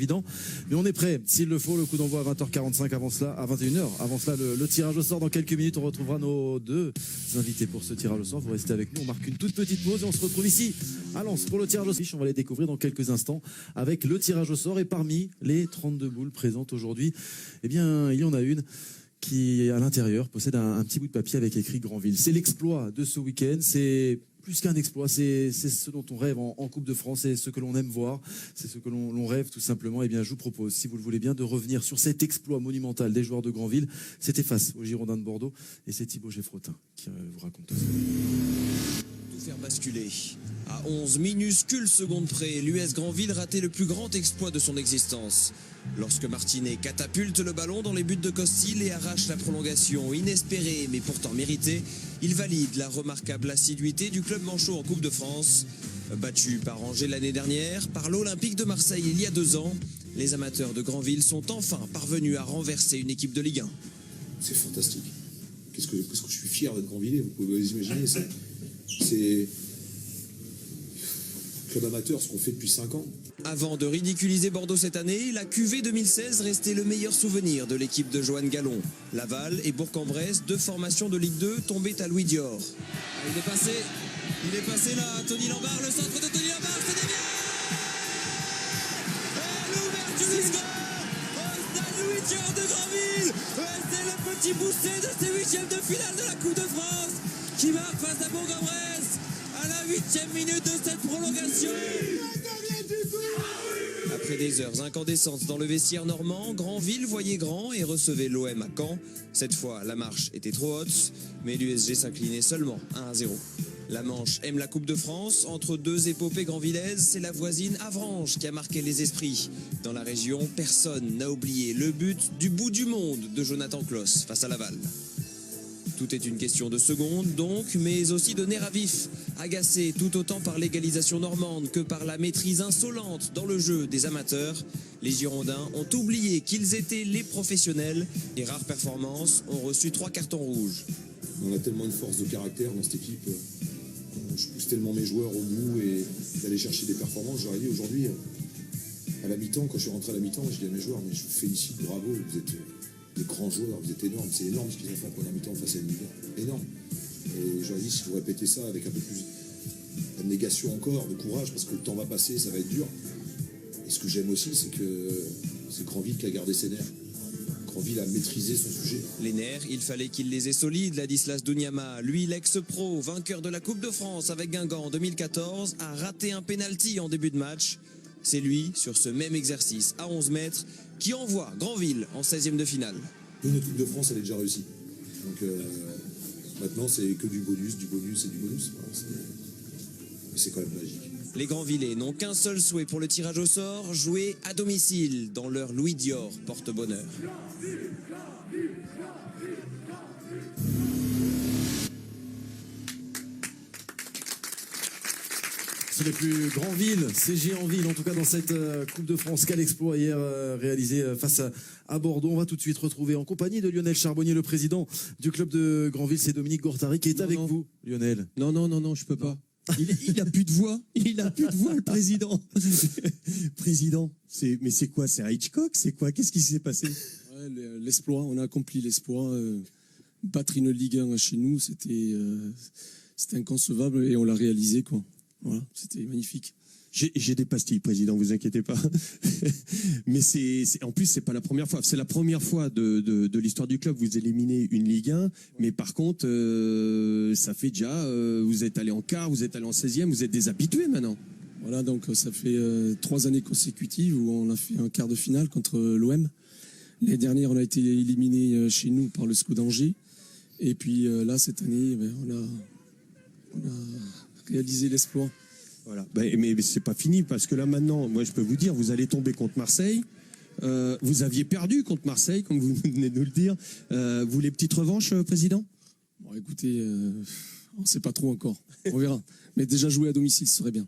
Évident, mais on est prêt, s'il le faut, le coup d'envoi à 20h45, avant cela, à 21h, avant cela, le tirage au sort dans quelques minutes, on retrouvera nos deux invités pour ce tirage au sort, vous restez avec nous, on marque une toute petite pause et on se retrouve ici à Lens pour le tirage au sort, on va les découvrir dans quelques instants avec le tirage au sort et parmi les 32 boules présentes aujourd'hui, eh bien, il y en a une qui, à l'intérieur, possède un petit bout de papier avec écrit Granville. C'est l'exploit de ce week-end, c'est plus qu'un exploit, c'est ce dont on rêve en Coupe de France, c'est ce que l'on aime voir, c'est ce que l'on rêve tout simplement. Eh bien, je vous propose, si vous le voulez bien, de revenir sur cet exploit monumental des joueurs de Granville. C'était face aux Girondins de Bordeaux et c'est Thibaut Geffrotin qui vous raconte tout ça. Tout faire basculer. À 11 minuscules secondes près, l'US Granville ratait le plus grand exploit de son existence. Lorsque Martinet catapulte le ballon dans les buts de Costil et arrache la prolongation inespérée mais pourtant méritée, il valide la remarquable assiduité du club manchot en Coupe de France. Battu par Angers l'année dernière, par l'Olympique de Marseille il y a 2 ans, les amateurs de Granville sont enfin parvenus à renverser une équipe de Ligue 1. C'est fantastique. Qu'est-ce que je suis fier d'être Granvillais, vous pouvez vous imaginer ça. C'est club amateur, ce qu'on fait depuis 5 ans. Avant de ridiculiser Bordeaux cette année, la QV 2016 restait le meilleur souvenir de l'équipe de Johan Gallon. Laval et Bourg-en-Bresse, 2 formations de Ligue 2, tombaient à Louis Dior. Il est passé là, Tony Lambert, le centre de Tony Lambert, c'est dévié. Et l'ouverture du score au stade Louis Dior de Granville. Et c'est le petit booster de ces 8e de finale de la Coupe de France qui marque face à Bourg-en-Bresse à la 8e minute de cette prolongation. Après des heures incandescentes dans le vestiaire normand, Granville voyait grand et recevait l'OM à Caen. Cette fois, la marche était trop haute, mais l'USG s'inclinait seulement 1-0. La Manche aime la Coupe de France. Entre 2 épopées granvillaises, c'est la voisine Avranches qui a marqué les esprits. Dans la région, personne n'a oublié le but du bout du monde de Jonathan Klaus face à Laval. Tout est une question de secondes donc, mais aussi de nerfs à vif. Agacés tout autant par l'égalisation normande que par la maîtrise insolente dans le jeu des amateurs, les Girondins ont oublié qu'ils étaient les professionnels. Les rares performances ont reçu 3 cartons rouges. On a tellement une force de caractère dans cette équipe. Je pousse tellement mes joueurs au bout et d'aller chercher des performances. J'aurais dit aujourd'hui, à la mi-temps, quand je suis rentré à la mi-temps, je dis à mes joueurs, mais je vous félicite, bravo, vous êtes des grands joueurs, vous êtes énormes. C'est énorme ce qu'ils ont fait en première mi-temps face à une Ligue 1. Énorme. Et j'aurais dit, si vous répétez ça avec un peu plus d'abnégation encore, de courage, parce que le temps va passer, ça va être dur. Et ce que j'aime aussi, c'est que c'est Granville qui a gardé ses nerfs. Granville a maîtrisé son sujet. Les nerfs, il fallait qu'il les ait solides. Ladislas Douniama, lui l'ex-pro, vainqueur de la Coupe de France avec Guingamp en 2014, a raté un pénalty en début de match. C'est lui, sur ce même exercice à 11 mètres, qui envoie Granville en 16e de finale. Une Coupe de France, elle est déjà réussie. Donc maintenant, c'est que du bonus et du bonus. Mais c'est quand même magique. Les Granvillais n'ont qu'un seul souhait pour le tirage au sort, jouer à domicile dans leur Louis Dior porte-bonheur. Ce n'est plus Granville, c'est Géanville, en tout cas dans cette Coupe de France. Quel exploit hier réalisé face à Bordeaux. On va tout de suite retrouver en compagnie de Lionel Charbonnier, le président du club de Granville. C'est Dominique Gortari qui est avec vous, Lionel. Non, je peux pas. Il a plus de voix. Il a plus de voix, le président. Président, mais c'est quoi? C'est un Hitchcock? C'est quoi? Qu'est-ce qui s'est passé? Ouais, l'exploit, on a accompli l'exploit. Battre une Ligue 1 chez nous, c'était inconcevable et on l'a réalisé, quoi. Voilà, c'était magnifique. J'ai des pastilles, président, vous inquiétez pas. Mais en plus, c'est pas la première fois. C'est la première fois de l'histoire du club. Vous éliminez une Ligue 1, mais par contre, ça fait déjà. Vous êtes allé en quart, vous êtes allé en 16e, vous êtes des habitués maintenant. Voilà, donc ça fait 3 années consécutives où on a fait un quart de finale contre l'OM. L'année dernière, on a été éliminé chez nous par le SCO d'Angers. Et puis là, cette année, on a réalisé l'exploit. Voilà. Mais c'est pas fini parce que là maintenant, moi je peux vous dire, vous allez tomber contre Marseille. Vous aviez perdu contre Marseille, comme vous venez de nous le dire. Vous voulez petite revanche, président? Bon, écoutez, on ne sait pas trop encore. On verra. Mais déjà jouer à domicile, ce serait bien.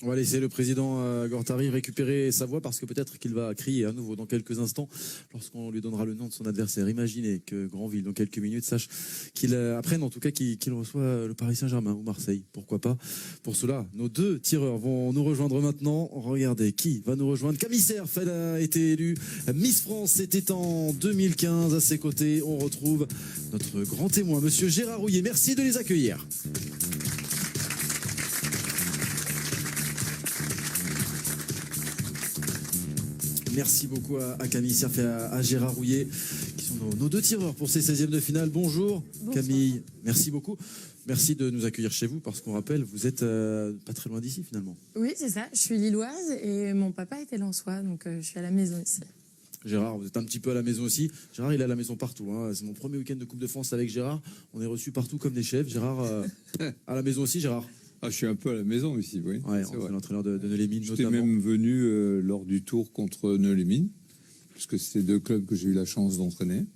On va laisser le président Gortari récupérer sa voix parce que peut-être qu'il va crier à nouveau dans quelques instants lorsqu'on lui donnera le nom de son adversaire. Imaginez que Granville, dans quelques minutes, sache qu'il apprenne en tout cas qu'il reçoit le Paris Saint-Germain ou Marseille. Pourquoi pas. Pour cela, nos deux tireurs vont nous rejoindre maintenant. Regardez qui va nous rejoindre. Camille Cerf, elle a été élue Miss France. C'était en 2015. À ses côtés, on retrouve notre grand témoin, monsieur Gérard Rouillet. Merci de les accueillir. Merci beaucoup à Camille Cerf et à Gérard Rouillet, qui sont nos deux tireurs pour ces 16e de finale. Bonjour. Bonsoir. Camille, merci beaucoup. Merci de nous accueillir chez vous, parce qu'on rappelle, vous êtes pas très loin d'ici finalement. Oui, c'est ça. Je suis lilloise et mon papa était lensois, donc je suis à la maison ici. Gérard, vous êtes un petit peu à la maison aussi. Gérard, il est à la maison partout. Hein. C'est mon premier week-end de Coupe de France avec Gérard. On est reçus partout comme des chefs. Gérard, à la maison aussi, Gérard. Ah, je suis un peu à la maison ici, oui. Ouais, c'est l'entraîneur de Neulémines notamment. J'étais même venu lors du tour contre Neulémines, puisque c'était deux clubs que j'ai eu la chance d'entraîner.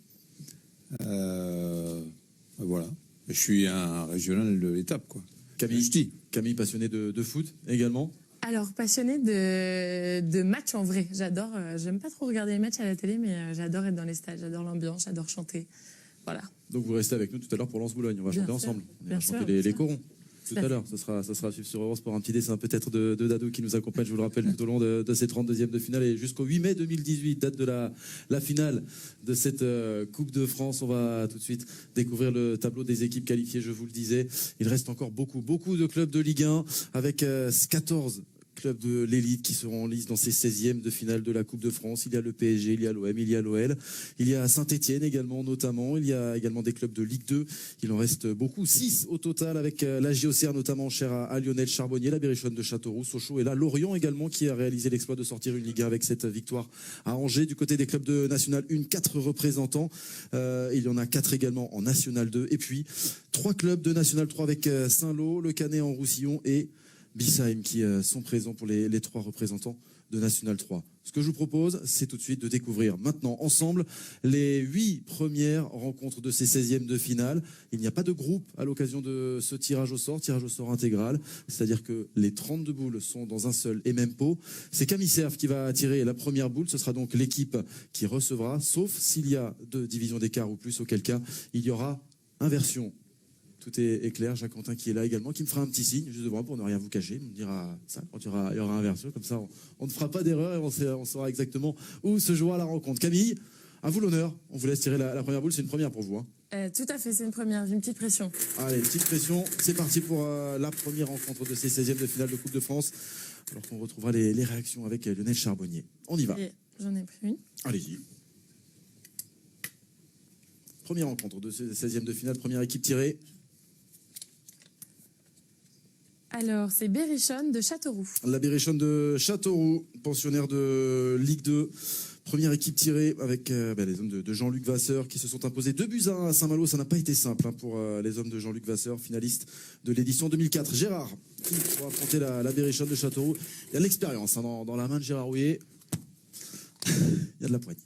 Voilà. Je suis un régional de l'étape, quoi. Camille, passionné de foot également. Alors, passionnée de matchs en vrai. J'adore. J'aime pas trop regarder les matchs à la télé, mais j'adore être dans les stades. J'adore l'ambiance, j'adore chanter. Voilà. Donc vous restez avec nous tout à l'heure pour Lens-Boulogne. On va chanter ensemble. On va chanter les corons. Tout à l'heure, ça sera à suivre sur Eurosport. Un petit dessin peut-être de Dado qui nous accompagne, je vous le rappelle, tout au long de ces 32e de finale et jusqu'au 8 mai 2018, date de la finale de cette Coupe de France. On va tout de suite découvrir le tableau des équipes qualifiées, je vous le disais. Il reste encore beaucoup de clubs de Ligue 1 avec 14 clubs de l'élite qui seront en lice dans ces 16e de finale de la Coupe de France. Il y a le PSG, il y a l'OM, il y a l'OL, il y a Saint-Etienne également notamment, il y a également des clubs de Ligue 2. Il en reste beaucoup, 6 au total avec la JOCR notamment chère à Lionel Charbonnier, la Berrichonne de Châteauroux, Sochaux et là Lorient également qui a réalisé l'exploit de sortir une Ligue 1 avec cette victoire à Angers. Du côté des clubs de National 1, 4 représentants. Il y en a 4 également en National 2 et puis 3 clubs de National 3 avec Saint-Lô, Le Canet en Roussillon et Bissheim qui sont présents pour les 3 représentants de National 3. Ce que je vous propose, c'est tout de suite de découvrir maintenant ensemble les 8 premières rencontres de ces 16e de finale. Il n'y a pas de groupe à l'occasion de ce tirage au sort intégral, c'est-à-dire que les 32 boules sont dans un seul et même pot. C'est Camille Cerf qui va tirer la première boule, ce sera donc l'équipe qui recevra, sauf s'il y a 2 divisions d'écart ou plus, auquel cas il y aura inversion. Tout est clair. Jacques Quentin qui est là également, qui me fera un petit signe juste devant pour ne rien vous cacher. Il me dira ça quand il y aura inversion. Comme ça, on ne fera pas d'erreur et on saura exactement où se jouera la rencontre. Camille, à vous l'honneur. On vous laisse tirer la première boule. C'est une première pour vous. Hein. Tout à fait, c'est une première. J'ai une petite pression. Allez, une petite pression. C'est parti pour la première rencontre de ces 16e de finale de Coupe de France. Alors qu'on retrouvera les réactions avec Lionel Charbonnier. On y va. J'en ai pris une. Allez-y. Première rencontre de ces 16e de finale. Première équipe tirée. Alors, c'est Berrichonne de Châteauroux. La Berrichonne de Châteauroux, pensionnaire de Ligue 2. Première équipe tirée avec les hommes de Jean-Luc Vasseur qui se sont imposés 2-1 à Saint-Malo. Ça n'a pas été simple pour les hommes de Jean-Luc Vasseur, finaliste de l'édition 2004. Gérard, qui pour affronter la Berrichonne de Châteauroux. Il y a de l'expérience dans la main de Gérard Rouillet. Il y a de la poigne.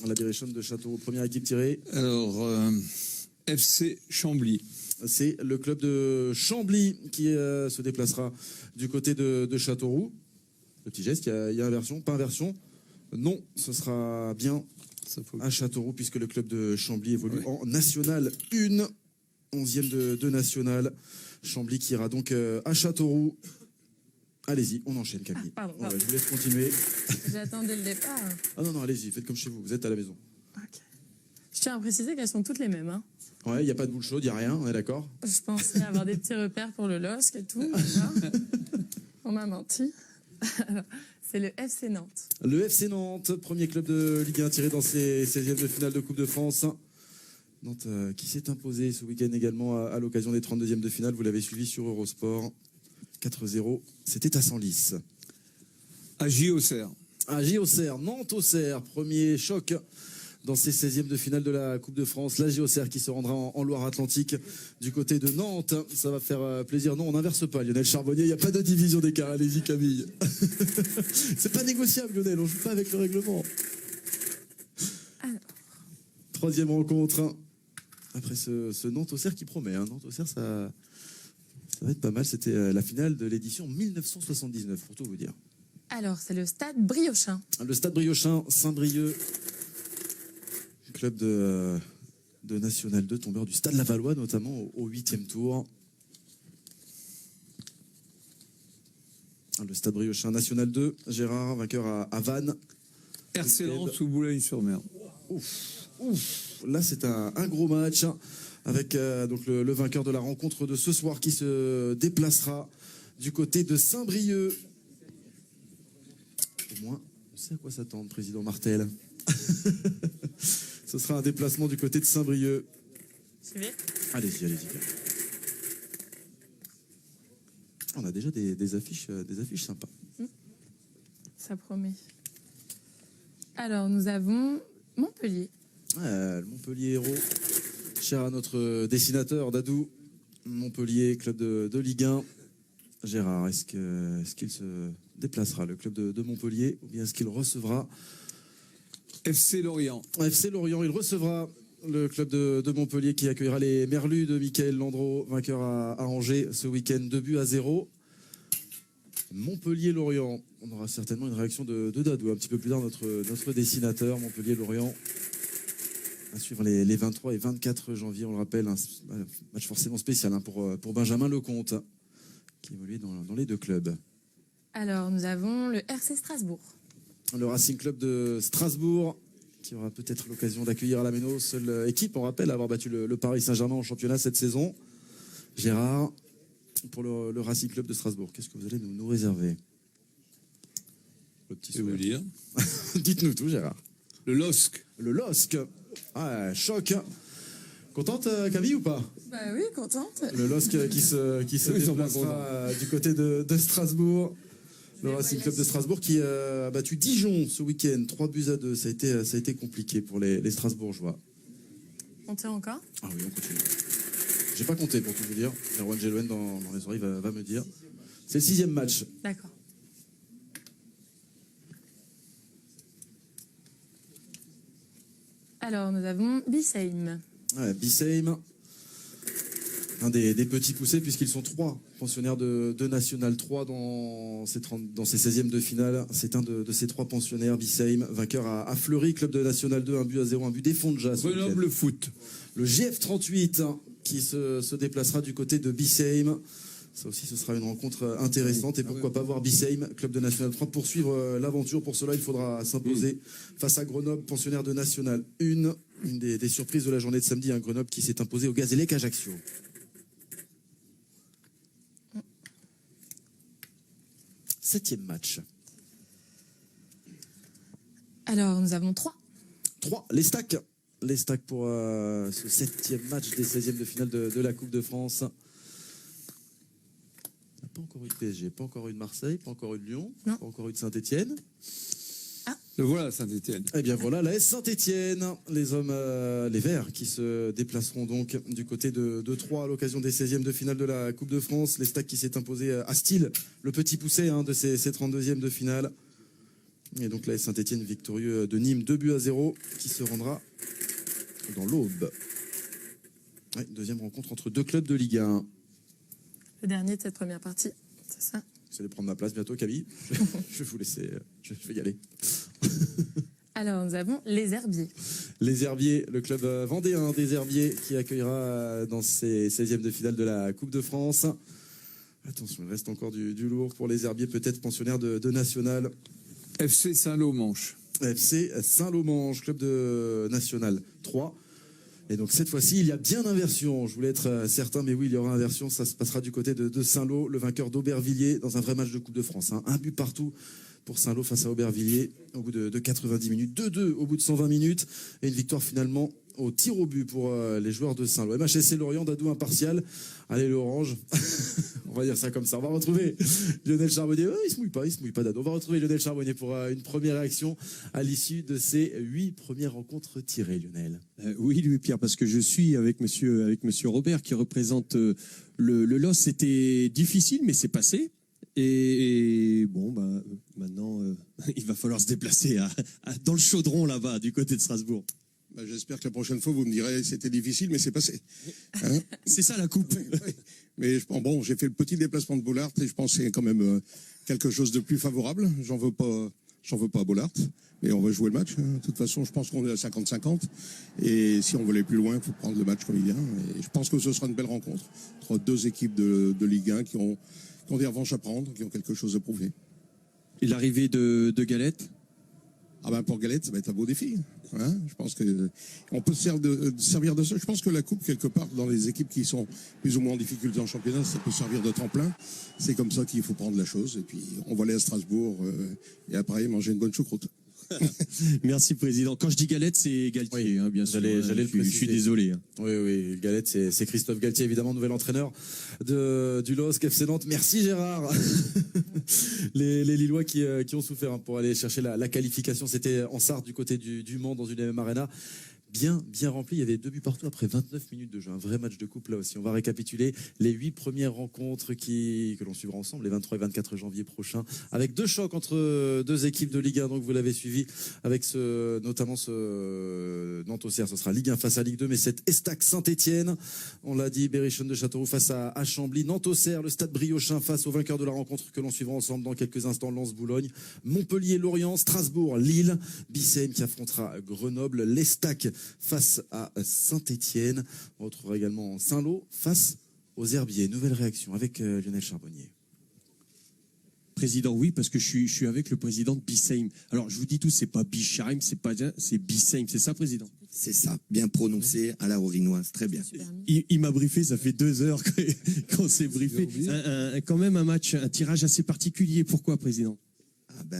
La Berrichonne de Châteauroux, première équipe tirée. Alors, FC Chambly. C'est le club de Chambly qui se déplacera du côté de Châteauroux. Le petit geste, il y a inversion, pas inversion. Non, ce sera bien à Châteauroux puisque le club de Chambly évolue en National 1, 11e de National. Chambly qui ira donc à Châteauroux. Allez-y, on enchaîne Camille. Pardon. Je vous laisse continuer. J'attendais le départ. Ah non, allez-y, faites comme chez vous, vous êtes à la maison. Okay. Je tiens à préciser qu'elles sont toutes les mêmes. Hein. Ouais, il n'y a pas de boule chaude, il n'y a rien, on est d'accord? Je pensais avoir des petits repères pour le LOSC et tout. On m'a menti. Alors, c'est le FC Nantes. Le FC Nantes, premier club de Ligue 1 tiré dans ses 16e de finale de Coupe de France. Nantes qui s'est imposé ce week-end également à l'occasion des 32e de finale. Vous l'avez suivi sur Eurosport. 4-0, c'était à Senlis. AJ Auxerre. AJ Auxerre, Nantes-Auxerre, premier choc dans ces 16e de finale de la Coupe de France. L'AJ Auxerre qui se rendra en Loire-Atlantique du côté de Nantes. Ça va faire plaisir. Non, on n'inverse pas, Lionel Charbonnier. Il n'y a pas de division d'écart. Allez-y, Camille. C'est pas négociable, Lionel. On ne joue pas avec le règlement. Alors. Troisième rencontre. Après ce Nantes-Auxerre qui promet. Hein. Nantes-Auxerre, ça va être pas mal. C'était la finale de l'édition 1979, pour tout vous dire. Alors, c'est le stade Briochin. Le stade Briochin, Saint-Brieuc, club de National 2, tombeur du stade Lavallois, notamment au 8e tour. Le stade Briochin, National 2, Gérard, vainqueur à Vannes. RC Lens ou Boulogne-sur-Mer. Ouf. Là, c'est un gros match avec donc le vainqueur de la rencontre de ce soir qui se déplacera du côté de Saint-Brieuc. Au moins, on sait à quoi s'attendre, président Martel. Ce sera un déplacement du côté de Saint-Brieuc. J'y vais. Allez-y. On a déjà des affiches sympas. Ça promet. Alors, nous avons Montpellier. Le Montpellier héros, cher à notre dessinateur Dadou. Montpellier, club de Ligue 1. Gérard, est-ce qu'il se déplacera, le club de Montpellier, ou bien est-ce qu'il recevra FC Lorient. FC Lorient? Il recevra le club de Montpellier qui accueillera les Merlus de Michael Landreau, vainqueur à Angers ce week-end, 2-0. Montpellier-Lorient, on aura certainement une réaction de Dadou un petit peu plus tard, notre dessinateur. Montpellier-Lorient à suivre les 23 et 24 janvier, on le rappelle, un match forcément spécial pour Benjamin Lecomte qui évolue dans les deux clubs. Alors, nous avons le RC Strasbourg. Le Racing Club de Strasbourg qui aura peut-être l'occasion d'accueillir à la Méno, seule équipe, on rappelle, à avoir battu le Paris Saint-Germain en championnat cette saison. Gérard, pour le Racing Club de Strasbourg, qu'est-ce que vous allez nous réserver? Le petit vous dire. Dites-nous tout, Gérard. Le LOSC. Le LOSC. Ah, choc. Contente, Camille, ou pas? Bah oui, contente. Le LOSC qui se déplacera du côté de Strasbourg. Le Racing Club de Strasbourg qui a battu Dijon ce week-end, 3-2. Ça a été compliqué pour les Strasbourgeois. On tient encore? Ah oui, on continue. J'ai pas compté pour tout vous dire. Erwan Gelouen dans les oreilles va me dire. C'est le 6e match. D'accord. Alors, nous avons Bissheim. Ouais, Bissheim, un des petits poussés, puisqu'ils sont 3 pensionnaires de National 3 dans ces 16e de finale. C'est un de ces 3 pensionnaires, Bissheim, vainqueur à Fleury, club de National 2, 1-0, un but des Fonjas. Grenoble Foot. Le GF38 qui se déplacera du côté de Bissheim. Ça aussi, ce sera une rencontre intéressante. Et pourquoi pas voir Bissheim, club de National 3, poursuivre l'aventure. Pour cela, il faudra s'imposer face à Grenoble, pensionnaire de National 1. Une des surprises de la journée de samedi, un Grenoble qui s'est imposé au Gazélec Ajaccio. Septième match. Alors, nous avons 3. 3, les stacks. Les stacks pour ce 7e match des 16e de finale de la Coupe de France. Pas encore eu de PSG, pas encore eu de Marseille, pas encore eu de Lyon, Non. pas encore eu de Saint-Etienne. Le voilà, Saint-Etienne. Eh bien voilà, la S Saint-Etienne, les hommes, les Verts, qui se déplaceront donc du côté de Troyes à l'occasion des 16e de finale de la Coupe de France. Les Stacks qui s'est imposé à Style, le petit poussé de ces 32e de finale. Et donc la S Saint-Etienne victorieux de Nîmes, 2-0, qui se rendra dans l'Aube. Ouais, deuxième rencontre entre 2 clubs de Ligue 1. Le dernier de cette première partie, c'est ça? Vous allez prendre ma place bientôt, Camille. Je vais vous laisser, je vais y aller. Alors, nous avons les Herbiers. Les Herbiers, le club vendéen des Herbiers qui accueillera dans ces 16e de finale de la Coupe de France. Attention, il reste encore du lourd pour les Herbiers, peut-être pensionnaires de National. FC Saint-Lô-Manche. FC Saint-Lô-Manche, club de National 3. Et donc cette fois-ci, il y a bien inversion. Je voulais être certain, mais oui, il y aura inversion. Ça se passera du côté de Saint-Lô, le vainqueur d'Aubervilliers dans un vrai match de Coupe de France. Un but partout pour Saint-Lô face à Aubervilliers au bout de 90 minutes. 2-2 au bout de 120 minutes. Et une victoire finalement au tir au but pour les joueurs de Saint-Lô. MHSC Lorient, Dadou impartial. Allez, l'orange. On va dire ça comme ça. On va retrouver Lionel Charbonnier. Il se mouille pas, Dadou. On va retrouver Lionel Charbonnier pour une première réaction à l'issue de ces 8 premières rencontres tirées, Lionel. Oui, Louis-Pierre, parce que je suis avec monsieur Robert qui représente le LOS. C'était difficile, mais c'est passé. Et bon, maintenant, il va falloir se déplacer dans le chaudron là-bas, du côté de Strasbourg. Bah, j'espère que la prochaine fois, vous me direz c'était difficile, mais c'est passé. Hein. C'est ça la coupe. Oui. Mais bon, j'ai fait le petit déplacement de Bollaert et je pense que c'est quand même quelque chose de plus favorable. J'en veux pas à Bollaert, mais on va jouer le match. De toute façon, je pense qu'on est à 50-50. Et si on veut aller plus loin, il faut prendre le match comme il vient. Et je pense que ce sera une belle rencontre entre deux équipes de Ligue 1 qui ont des revanches à prendre, qui ont quelque chose à prouver. Et l'arrivée de Galette? Ah ben pour Galette, ça va être un beau défi. Hein, je pense que on peut se servir de ça. Je pense que la coupe, quelque part, dans les équipes qui sont plus ou moins en difficulté en championnat, ça peut servir de tremplin. C'est comme ça qu'il faut prendre la chose. Et puis on va aller à Strasbourg et après manger une bonne choucroute. Merci, Président. Quand je dis Galette, c'est Galtier, hein, bien sûr. J'allais le Je suis désolé. Hein. Oui, Galette, c'est Christophe Galtier, évidemment, nouvel entraîneur du LOSC FC Nantes. Merci Gérard. les Lillois qui ont souffert pour aller chercher la qualification, c'était en Sarthe du côté du Mans dans une MM Arena. Bien rempli, il y avait 2 buts partout après 29 minutes de jeu, un vrai match de coupe là aussi. On va récapituler les 8 premières rencontres que l'on suivra ensemble les 23 et 24 janvier prochains, avec 2 chocs entre 2 équipes de Ligue 1, donc vous l'avez suivi, avec notamment ce Nantes-Auxerre, ce sera Ligue 1 face à Ligue 2, mais cette Estac Saint-Etienne, on l'a dit, Berrichonne de Châteauroux face à Chambly, Nantes-Auxerre, le Stade Briochin face au vainqueur de la rencontre que l'on suivra ensemble dans quelques instants, Lens-Boulogne, Montpellier-Lorient, Strasbourg, Lille, Bicêtre qui affrontera Grenoble, l'Estac face à Saint-Etienne. On retrouvera également Saint-Lô face aux Herbiers. Nouvelle réaction avec Lionel Charbonnier. Président, oui, parce que je suis avec le président de Biseim. Alors, je vous dis tout, c'est pas Bischheim, c'est Biseim, c'est ça, président? C'est ça, bien prononcé à la orinoise, très bien. Il m'a briefé, ça fait 2 heures qu'on s'est briefé. Quand même un match, un tirage assez particulier. Pourquoi, président?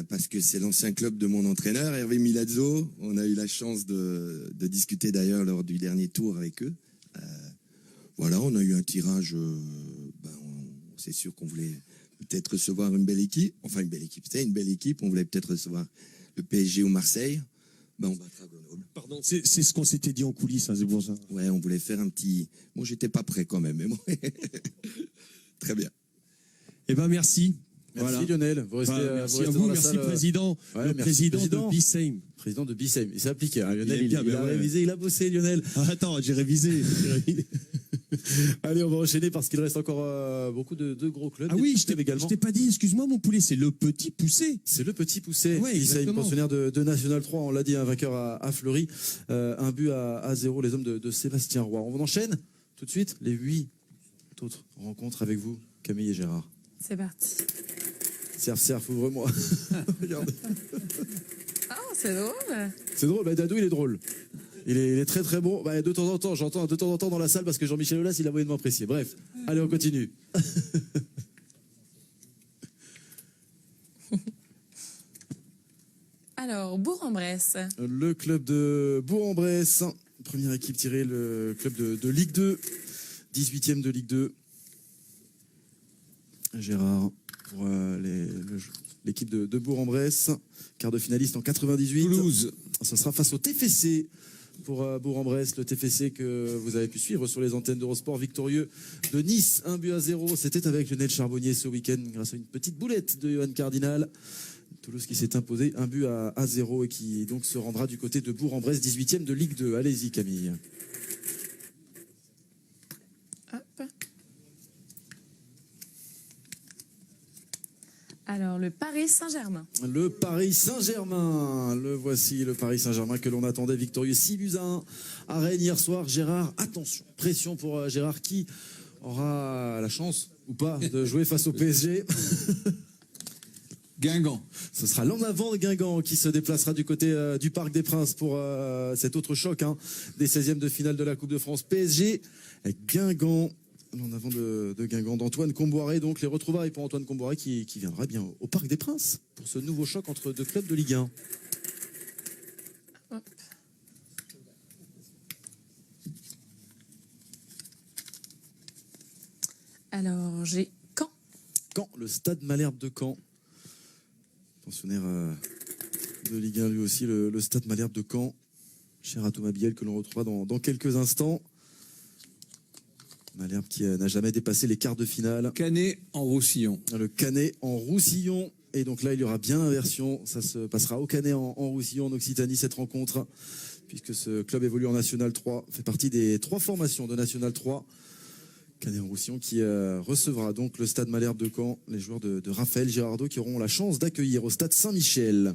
Parce que c'est l'ancien club de mon entraîneur, Hervé Milazzo. On a eu la chance de discuter d'ailleurs lors du dernier tour avec eux. Voilà, on a eu un tirage. C'est sûr qu'on voulait peut-être recevoir une belle équipe. Enfin, une belle équipe, c'était une belle équipe. On voulait peut-être recevoir le PSG ou Marseille. On battra Grenoble. Pardon, c'est ce qu'on s'était dit en coulisses, hein, c'est pour ça. Ouais, on voulait faire un petit. Bon, j'étais pas prêt quand même, mais bon. Très bien. Eh ben, merci. Merci voilà. Lionel, vous restez, merci vous restez à vous, dans la merci salle. président, Ouais, le merci, président de Biseim. Président de Biseim, il s'est appliqué, hein, Lionel, il bien, a révisé, il a bossé Lionel. Ah, attends, j'ai révisé. Allez, on va enchaîner parce qu'il reste encore beaucoup de gros clubs. Ah oui, je t'ai pas dit, excuse-moi mon poulet, c'est le Petit Poussé. C'est le Petit Poussé, ouais, Biseim, pensionnaire de National 3, on l'a dit, un vainqueur à Fleury, un but à 0, les hommes de Sébastien Roy. On enchaîne tout de suite les 8 autres rencontres avec vous, Camille et Gérard. C'est parti. Serf, ouvre-moi. Regardez. Ah, c'est drôle. C'est drôle, Dadou, il est drôle. Il est très très bon. De temps en temps, j'entends de temps en temps dans la salle parce que Jean-Michel Aulas, il a moyennement apprécié. Bref, allez, on continue. Alors, Bourg-en-Bresse. Le club de Bourg-en-Bresse, première équipe tirée, le club de Ligue 2, 18e de Ligue 2. Gérard, pour l'équipe de Bourg-en-Bresse, quart de finaliste en 98. Toulouse. Ce sera face au TFC pour Bourg-en-Bresse, le TFC que vous avez pu suivre sur les antennes d'Eurosport, victorieux de Nice, 1-0. C'était avec Lionel Charbonnier ce week-end grâce à une petite boulette de Johan Cardinal. Toulouse qui s'est imposé 1-0 et qui donc se rendra du côté de Bourg-en-Bresse, 18e de Ligue 2. Allez-y Camille. Hop. Alors, le Paris Saint-Germain. Le Paris Saint-Germain, le voici, le Paris Saint-Germain que l'on attendait victorieux 6-1 à Rennes hier soir. Gérard, attention, pression pour Gérard qui aura la chance ou pas de jouer face au PSG. Guingamp. Ce sera l'en avant de Guingamp qui se déplacera du côté du Parc des Princes pour cet autre choc des 16e de finale de la Coupe de France. PSG, Guingamp. En avant de Guingamp, d'Antoine Comboiré, donc les retrouvailles pour Antoine Comboiré qui viendra bien au Parc des Princes pour ce nouveau choc entre 2 clubs de Ligue 1. Hop. Alors, j'ai Caen. Caen, le Stade Malherbe de Caen. Pensionnaire de Ligue 1 lui aussi, le Stade Malherbe de Caen. Cher à Thomas Biel que l'on retrouvera dans quelques instants. Malherbe qui n'a jamais dépassé les quarts de finale. Canet en Roussillon. Le Canet en Roussillon. Et donc là, il y aura bien l'inversion. Ça se passera au Canet en Roussillon, en Occitanie, cette rencontre. puisque ce club évolue en National 3, fait partie des 3 formations de National 3. Canet-en-Roussillon qui recevra donc le stade Malherbe de Caen, les joueurs de Raphaël Girardot qui auront la chance d'accueillir au stade Saint-Michel.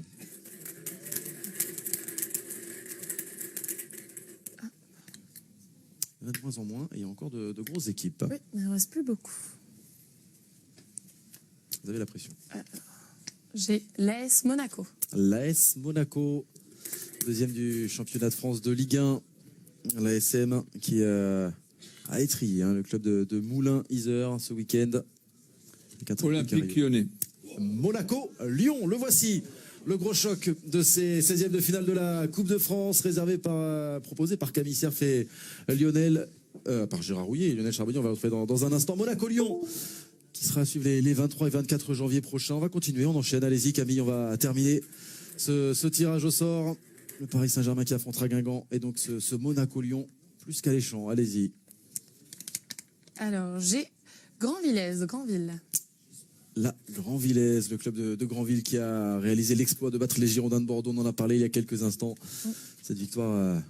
Il y en a de moins en moins et il y a encore de grosses équipes. Oui, mais il ne reste plus beaucoup. Vous avez la pression. J'ai l'AS Monaco. L'AS Monaco, deuxième du championnat de France de Ligue 1. L'ASM qui a étrillé le club de Moulins-Isère ce week-end. Olympique Lyonnais. Monaco, Lyon, le voici. Le gros choc de ces 16e de finale de la Coupe de France, proposé par Camille Cerf et par Gérard Rouillet et Lionel Charbonnier. On va le retrouver dans un instant. Monaco-Lyon, qui sera à suivre les 23 et 24 janvier prochains. On va continuer, on enchaîne. Allez-y Camille, on va terminer ce tirage au sort. Le Paris Saint-Germain qui affrontera Guingamp et donc ce Monaco-Lyon plus qu'alléchant. Allez-y. Alors, j'ai Granville. La Grandvillaise, le club de Granville qui a réalisé l'exploit de battre les Girondins de Bordeaux. On en a parlé il y a quelques instants. Cette victoire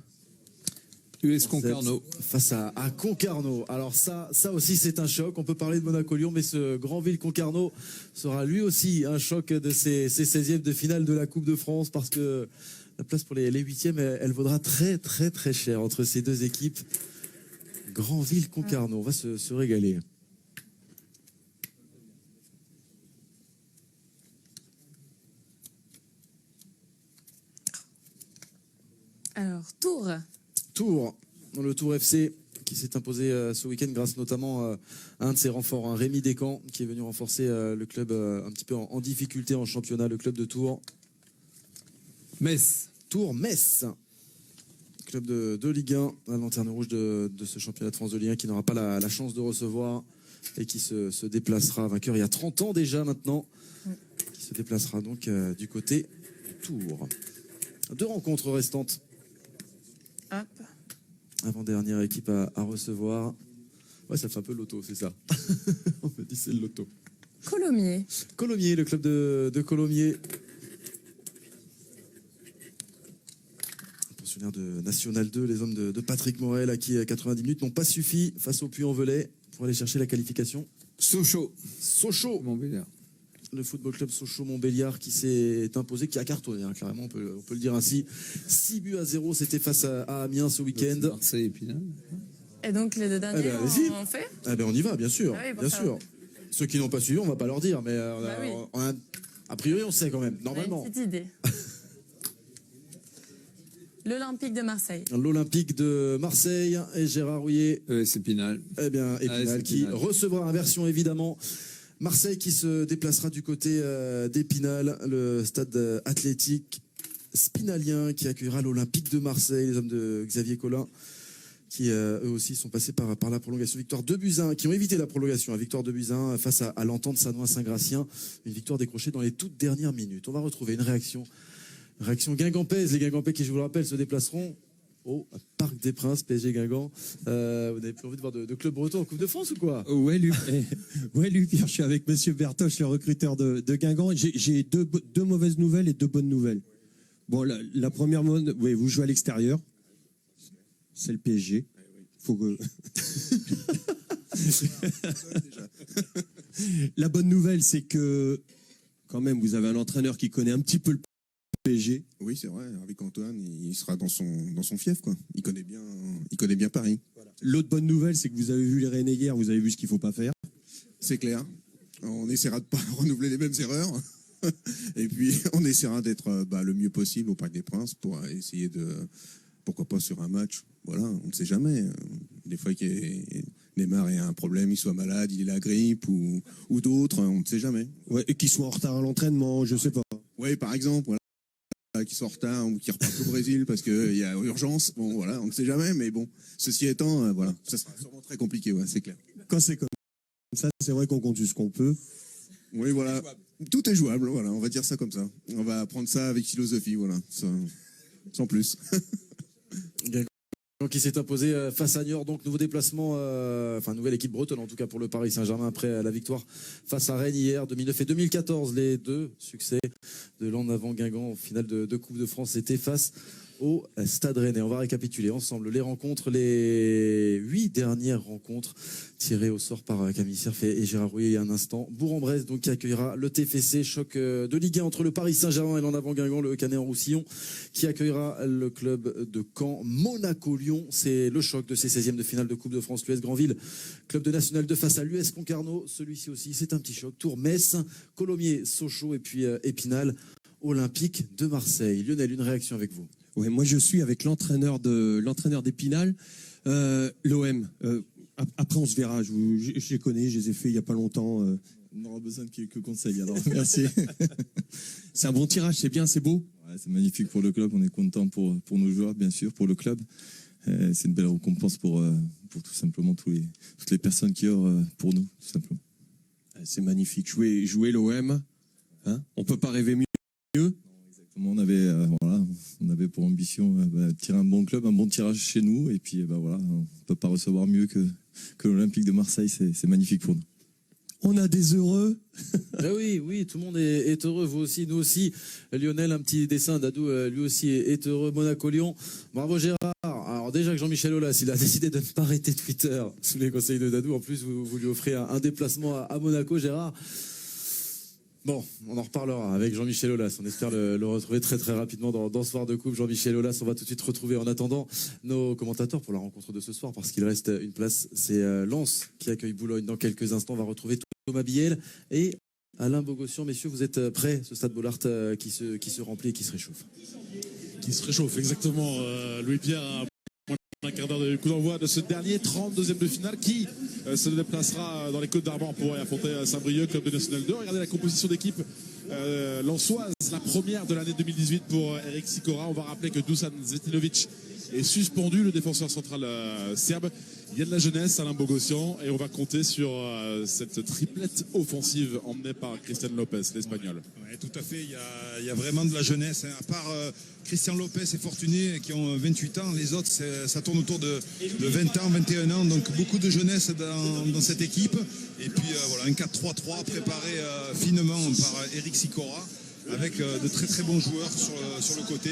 US Concarneau. Face à Concarneau. Alors ça aussi c'est un choc. On peut parler de Monaco-Lyon, mais ce Granville-Concarneau sera lui aussi un choc de ces 16e de finale de la Coupe de France, parce que la place pour les 8e, elle vaudra très très très cher entre ces deux équipes. Granville-Concarneau, on va se régaler. Alors, Tours. Le Tours FC qui s'est imposé ce week-end grâce notamment à un de ses renforts, Rémi Descamps, qui est venu renforcer le club un petit peu en difficulté en championnat, le club de Tours. Metz. Tours-Metz, club de Ligue 1, la lanterne rouge de ce championnat de France de Ligue 1 qui n'aura pas la chance de recevoir et qui se déplacera, vainqueur il y a 30 ans déjà maintenant, qui se déplacera donc du côté de Tours. 2 rencontres restantes. Hop. Avant-dernière équipe à recevoir. Ouais, ça fait un peu loto, c'est ça. On me dit c'est le loto. Colomiers, Le club de Colomiers. Pensionnaire de National 2, les hommes de Patrick Morel, à qui 90 minutes n'ont pas suffi face au Puy-en-Velay pour aller chercher la qualification. Sochaux. Montbéliard. Le football club Sochaux-Montbéliard qui s'est imposé, qui a cartonné, carrément, on peut le dire ainsi. 6-0, c'était face à Amiens ce week-end. Marseille et Pinal. et donc les 2 derniers, allez-y. on fait. On y va, bien sûr. Ah oui, pour bien ça. sûr. Ceux qui n'ont pas suivi, on va pas leur dire, mais oui. a priori, on sait quand même, On a normalement. une petite idée. L'Olympique de Marseille. L'Olympique de Marseille et Gérard Rouillet. C'est Pinal. Épinal qui recevra inversion évidemment. Marseille qui se déplacera du côté d'Épinal, le stade athlétique spinalien qui accueillera l'Olympique de Marseille, les hommes de Xavier Collin, qui eux aussi sont passés par la prolongation. Victoire 2-1, qui ont évité la prolongation. Victoire 2-1 face à l'Entente Sannois-Saint-Gratien. Une victoire décrochée dans les toutes dernières minutes. On va retrouver une réaction guingampaise. Les Guingampais qui, je vous le rappelle, se déplaceront au Parc des Princes, PSG Guingamp. Vous n'avez plus envie de voir de club breton en Coupe de France ou quoi? Ouais, Luc, Pierre, je suis avec Monsieur Bertoche, le recruteur de Guingamp. J'ai deux mauvaises nouvelles et 2 bonnes nouvelles. Bon, la première, oui, vous jouez à l'extérieur. C'est le PSG. Faut que... La bonne nouvelle, c'est que, quand même, vous avez un entraîneur qui connaît un petit peu le PSG. Oui, c'est vrai. Avec Antoine, il sera dans son fief, quoi. Il connaît bien Paris. Voilà. L'autre bonne nouvelle, c'est que vous avez vu les Rennais hier, vous avez vu ce qu'il faut pas faire. C'est clair. On essaiera de pas renouveler les mêmes erreurs. Et puis, on essaiera d'être le mieux possible au Parc des Princes pour essayer de, pourquoi pas sur un match. Voilà, on ne sait jamais. Des fois, Neymar ait un problème, il soit malade, il ait la grippe ou d'autres, on ne sait jamais. Ouais, et qu'il soit en retard à l'entraînement, je sais pas. Oui, par exemple, voilà. Qui sont en retard ou qui repartent au Brésil parce qu'il y a urgence. Bon, voilà, on ne sait jamais, mais bon, ceci étant, voilà, ça sera sûrement très compliqué, ouais, c'est clair. Quand c'est comme ça, c'est vrai qu'on compte sur ce qu'on peut. Oui, voilà, tout est jouable, voilà, on va dire ça comme ça. On va prendre ça avec philosophie, voilà, sans plus. Donc il s'est imposé face à Niort, donc nouveau déplacement, nouvelle équipe bretonne en tout cas pour le Paris Saint-Germain après la victoire face à Rennes hier, 2009 et 2014, les 2 succès de l'an avant Guingamp en finale de Coupe de France, c'était face au Stade Rennais. On va récapituler ensemble les rencontres, les 8 dernières rencontres tirées au sort par Camille Cerf et Gérard Rouillet il y a un instant. Bourg-en-Bresse donc qui accueillera le TFC, choc de Ligue 1 entre le Paris Saint-Germain et l'en avant Guingamp, le Canet-en-Roussillon qui accueillera le club de Caen. Monaco-Lyon, c'est le choc de ces 16e de finale de Coupe de France. L'US Granville, club de National 2 face à l'US Concarneau, celui-ci aussi c'est un petit choc. Tours-Metz, Colomiers, Sochaux et puis Épinal, Olympique de Marseille. Lionel, une réaction avec vous? Ouais, moi je suis avec l'entraîneur d'Épinal, l'OM. Après on se verra. Je les connais, je les ai fait il y a pas longtemps. On aura besoin de quelques conseils alors. Merci. C'est un bon tirage, c'est bien, c'est beau. Ouais, c'est magnifique pour le club. On est content pour nos joueurs, bien sûr, pour le club. C'est une belle récompense pour tout simplement toutes les personnes qui œuvrent pour nous, tout simplement. C'est magnifique. Jouer l'OM, hein, on peut pas rêver mieux. Exactement. On avait pour ambition tirer un bon club, un bon tirage chez nous, et puis voilà, on peut pas recevoir mieux que l'Olympique de Marseille. C'est magnifique pour nous. On a des heureux. Ben oui, tout le monde est heureux, vous aussi, nous aussi. Lionel, un petit dessin d'Adou, lui aussi est heureux. Monaco-Lyon, bravo Gérard. Alors déjà que Jean-Michel Aulas, il a décidé de ne pas arrêter Twitter sous les conseils de Dadou. En plus, vous lui offrez un déplacement à Monaco, Gérard. Bon, on en reparlera avec Jean-Michel Aulas. On espère le retrouver très très rapidement dans ce soir de coupe. Jean-Michel Aulas, on va tout de suite retrouver en attendant nos commentateurs pour la rencontre de ce soir parce qu'il reste une place. C'est Lens qui accueille Boulogne dans quelques instants. On va retrouver Thomas Biel et Alain Bogossian. Messieurs, vous êtes prêts? Ce stade Bollaert qui se remplit et qui se réchauffe. Qui se réchauffe, exactement. Louis-Pierre, un quart d'heure de coup d'envoi de ce dernier 32e de finale qui se déplacera dans les Côtes d'Armor pour affronter Saint-Brieuc, club de National 2. Regardez la composition d'équipe lensoise, la première de l'année 2018 pour Eric Sikora. On va rappeler que Dusan Zvetinovic est suspendu, le défenseur central serbe. Il y a de la jeunesse, Alain Bogossian, et on va compter sur cette triplette offensive emmenée par Christian Lopez, l'Espagnol. Oui, tout à fait, il y a vraiment de la jeunesse. À part Christian Lopez et Fortuné qui ont 28 ans, les autres, ça tourne autour de 20 ans, 21 ans, donc beaucoup de jeunesse dans cette équipe. Et puis voilà, un 4-3-3 préparé finement par Eric Sikora, avec de très très bons joueurs sur le côté.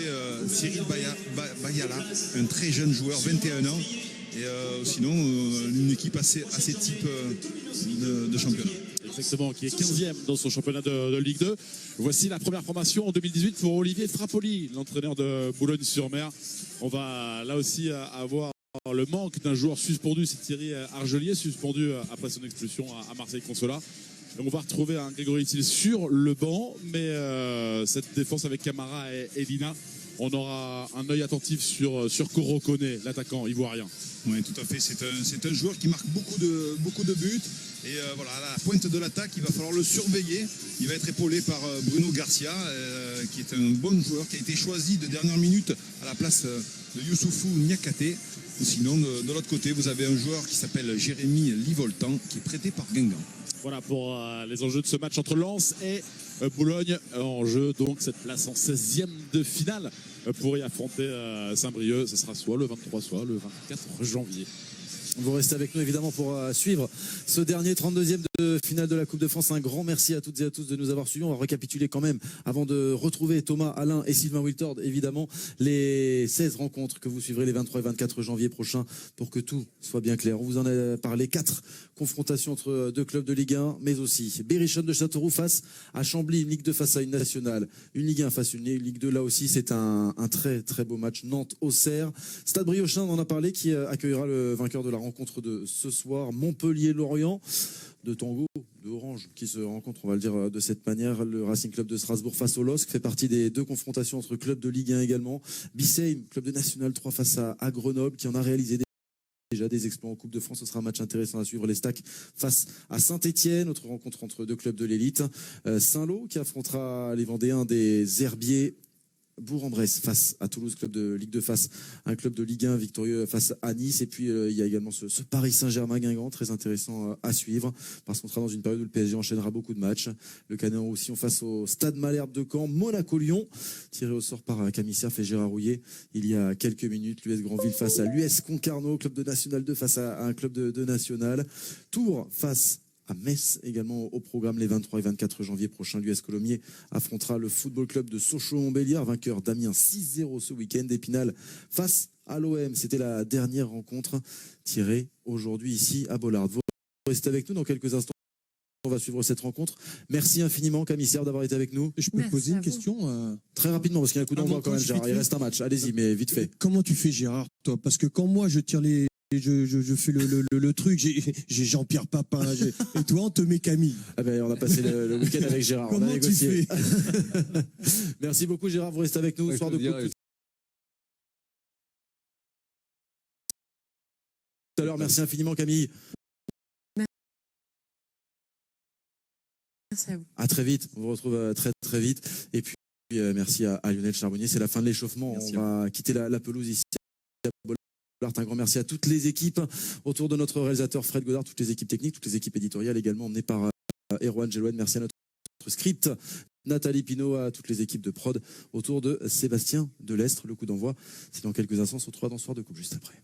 Cyril Bayala, un très jeune joueur, 21 ans. Et sinon, une équipe assez type de championnat. Exactement, qui est 15e dans son championnat de Ligue 2. Voici la première formation en 2018 pour Olivier Frappoli, l'entraîneur de Boulogne-sur-Mer. On va là aussi avoir le manque d'un joueur suspendu, c'est Thierry Argelier, suspendu après son expulsion à Marseille-Consolat. On va retrouver un Grégory Thiel sur le banc, mais cette défense avec Camara et Lina, on aura un œil attentif sur Koro Koné, l'attaquant ivoirien. Oui, tout à fait. C'est un joueur qui marque beaucoup de buts. Et voilà, à la pointe de l'attaque, il va falloir le surveiller. Il va être épaulé par Bruno Garcia, qui est un bon joueur, qui a été choisi de dernière minute à la place de Youssoufou Niakate. Sinon, de l'autre côté, vous avez un joueur qui s'appelle Jérémy Livoltan, qui est prêté par Guingamp. Voilà pour les enjeux de ce match entre Lens et Boulogne. En jeu donc cette place en 16e de finale pour y affronter Saint-Brieuc. Ce sera soit le 23, soit le 24 janvier. Vous restez avec nous évidemment pour suivre ce dernier 32e de finale de la Coupe de France. Un grand merci à toutes et à tous de nous avoir suivis. On va récapituler quand même avant de retrouver Thomas, Alain et Sylvain Wiltord évidemment les 16 rencontres que vous suivrez les 23 et 24 janvier prochains pour que tout soit bien clair. On vous en a parlé, 4 confrontations entre deux clubs de Ligue 1 mais aussi Berrichonne de Châteauroux face à Chambly, une Ligue 2 face à une nationale, une Ligue 1 face à une Ligue 2. Là aussi c'est un très très beau match. Nantes-Auxerre, Stade Briochin on en a parlé qui accueillera le vainqueur de la rencontre de ce soir, Montpellier-Lorient de Tango, de Orange, qui se rencontrent, on va le dire de cette manière. Le Racing Club de Strasbourg face au LOSC fait partie des 2 confrontations entre clubs de Ligue 1 également. Bissheim, club de National 3 face à Grenoble, qui en a réalisé déjà des exploits en Coupe de France. Ce sera un match intéressant à suivre. Les Stacks face à Saint-Etienne, autre rencontre entre 2 clubs de l'élite. Saint-Lô qui affrontera les Vendéens des Herbiers. Bourg-en-Bresse face à Toulouse, club de Ligue 2 face à un club de Ligue 1 victorieux face à Nice. Et puis il y a également ce Paris Saint-Germain-Guingamp, très intéressant à suivre parce qu'on sera dans une période où le PSG enchaînera beaucoup de matchs. Le Canet-en-Roussillon face au Stade Malherbe de Caen, Monaco-Lyon, tiré au sort par Camille Cerf et Gérard Rouillet il y a quelques minutes. L'US Granville face à l'US Concarneau, club de National 2 face à un club de National. Tours face à Metz, également au programme les 23 et 24 janvier prochains. L'US Colomiers affrontera le Football Club de Sochaux-Montbéliard, vainqueur d'Amiens 6-0 ce week-end. Épinal face à l'OM. C'était la dernière rencontre tirée aujourd'hui ici à Bollaard. Vous restez avec nous dans quelques instants. On va suivre cette rencontre. Merci infiniment, Camille Serre, d'avoir été avec nous. Je peux poser une question Très rapidement, parce qu'il y a un coup d'envoi quand même, Gérard. Il reste un match. Allez-y, mais vite fait. Comment tu fais, Gérard, toi? Parce que quand moi, je tire je fais le truc, j'ai Jean-Pierre Papin, et toi, on te met Camille. Ah ben, on a passé le week-end avec Gérard. Comment on a négocié. tu fais? Merci beaucoup, Gérard. Vous restez avec nous. Soir de coupe tout à l'heure. Merci infiniment, Camille. Merci à vous. À très vite. On vous retrouve très très vite. Et puis merci à Lionel Charbonnier. C'est la fin de l'échauffement. On va quitter la pelouse ici à Bollaard. Un grand merci à toutes les équipes autour de notre réalisateur Fred Godard, toutes les équipes techniques, toutes les équipes éditoriales également emmenées par Erwan Gelouen. Merci à notre script Nathalie Pinault, à toutes les équipes de prod autour de Sébastien Delestre. Le coup d'envoi, c'est dans quelques instants. On se retrouvera dans ce soir de coupe juste après.